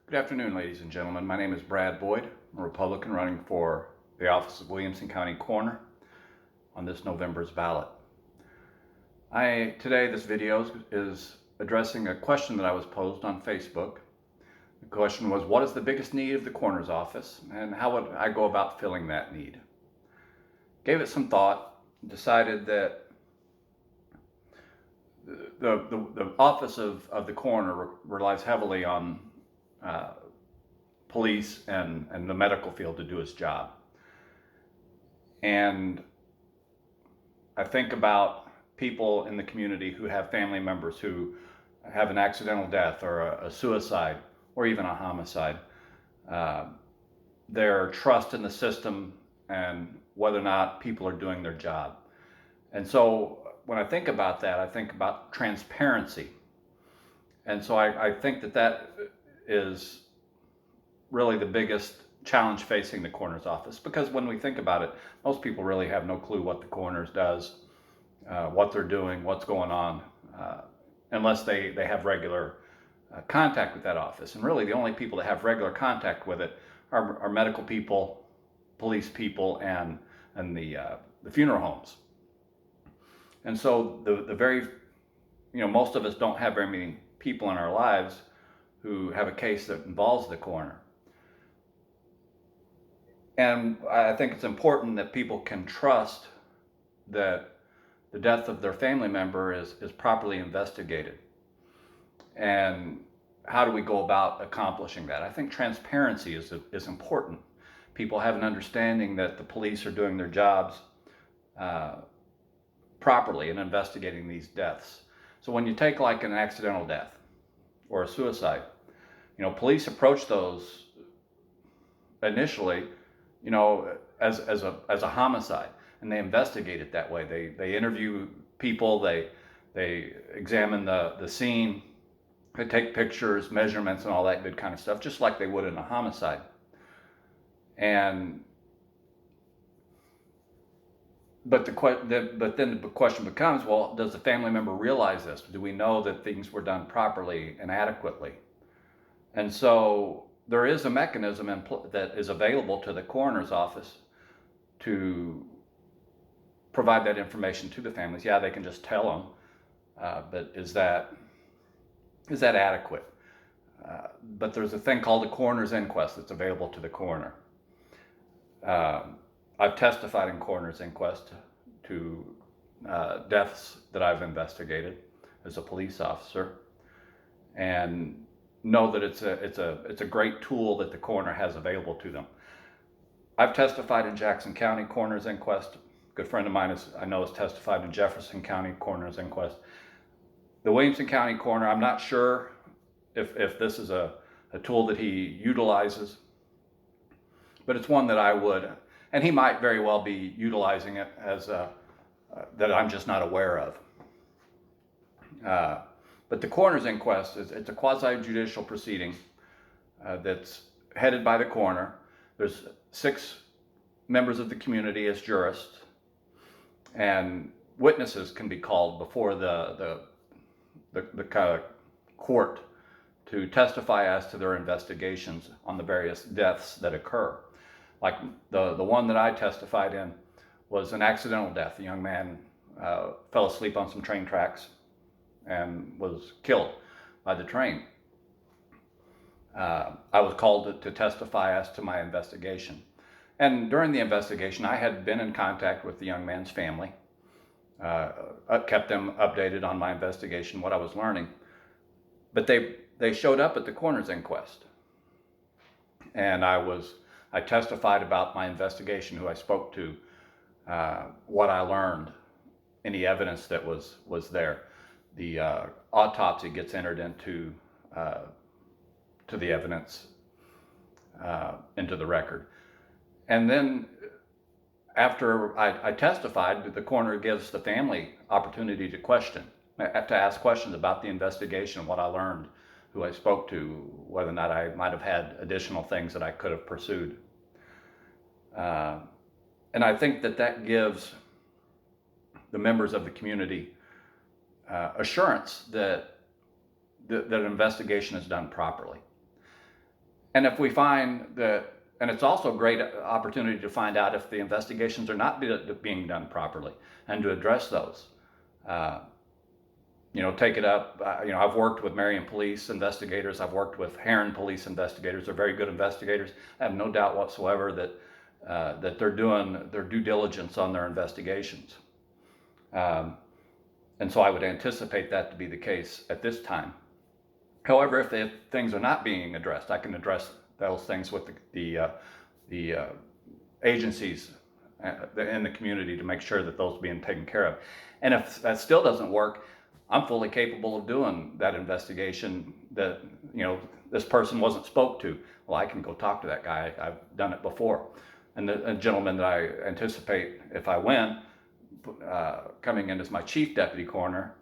Good afternoon, ladies and gentlemen. My name is Brad Boyd. I'm a Republican running for the office of Williamson County Coroner on this November's ballot. This video is addressing a question that I was posed on Facebook. The question was, what is the biggest need of the coroner's office, and how would I go about filling that need? Gave it some thought, decided that the office of the coroner relies heavily on police and the medical field to do its job. And I think about people in the community who have family members who have an accidental death or a suicide or even a homicide. Their trust in the system and whether or not people are doing their job. And so when I think about that, I think about transparency. And so I think that is really the biggest challenge facing the coroner's office, because when we think about it, most people really have no clue what the coroner does, what they're doing, what's going on, unless they have regular contact with that office. And really the only people that have regular contact with it are medical people, police people, and the funeral homes. And so most of us don't have very many people in our lives who have a case that involves the coroner. And I think it's important that people can trust that the death of their family member is properly investigated. And how do we go about accomplishing that? I think transparency is important. People have an understanding that the police are doing their jobs properly in investigating these deaths. So when you take like an accidental death or a suicide, police approach those initially as a homicide, and they investigate it that way. They interview people, they examine the scene, they take pictures, measurements, and all that good kind of stuff, just like they would in a homicide. But then the question becomes, well, does the family member realize this? Do we know that things were done properly and adequately? And so there is a mechanism that is available to the coroner's office to provide that information to the families. Yeah, they can just tell them, but is that adequate? But there's a thing called a coroner's inquest that's available to the coroner. I've testified in coroner's inquest to deaths that I've investigated as a police officer, and know that it's a great tool that the coroner has available to them. I've testified in Jackson County Coroner's Inquest. A good friend of mine has testified in Jefferson County Coroner's Inquest. The Williamson County Coroner, I'm not sure if this is a tool that he utilizes, but it's one that I would, and he might very well be utilizing it as that I'm just not aware of. But the coroner's inquest it's a quasi-judicial proceeding that's headed by the coroner. There's 6 members of the community as jurists, and witnesses can be called before the court to testify as to their investigations on the various deaths that occur. Like the one that I testified in was an accidental death. A young man fell asleep on some train tracks and was killed by the train. I was called to testify as to my investigation. And during the investigation, I had been in contact with the young man's family, kept them updated on my investigation, what I was learning. But they showed up at the coroner's inquest. And I testified about my investigation, who I spoke to, what I learned, any evidence that was there. The autopsy gets entered into to the evidence, into the record. And then after I testified, the coroner gives the family opportunity to ask questions about the investigation, what I learned, who I spoke to, whether or not I might have had additional things that I could have pursued. And I think that gives the members of the community assurance that an investigation is done properly. And if we find that, and it's also a great opportunity to find out if the investigations are not being done properly and to address those. Uh, take it up. I've worked with Marion police investigators. I've worked with Heron police investigators. They're very good investigators. I have no doubt whatsoever that they're doing their due diligence on their investigations. And so I would anticipate that to be the case at this time. However, if things are not being addressed, I can address those things with the agencies in the community to make sure that those are being taken care of. And if that still doesn't work, I'm fully capable of doing that investigation that, this person wasn't spoke to. Well, I can go talk to that guy. I've done it before. And the gentleman that I anticipate, if I win, coming in as my chief deputy coroner,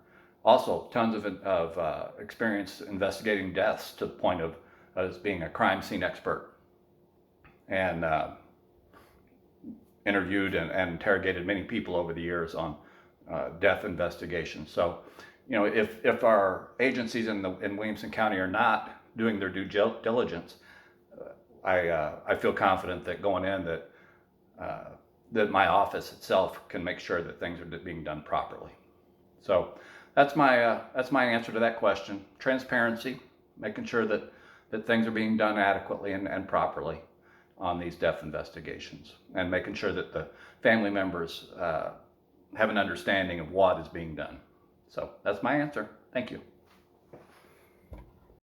also tons of experience investigating deaths to the point of as being a crime scene expert, and interviewed and interrogated many people over the years on death investigations. So, if our agencies in Williamson County are not doing their due diligence, I feel confident that going in that my office itself can make sure that things are being done properly. So that's my answer to that question. Transparency, making sure that things are being done adequately and properly on these death investigations, and making sure that the family members have an understanding of what is being done. So that's my answer. Thank you.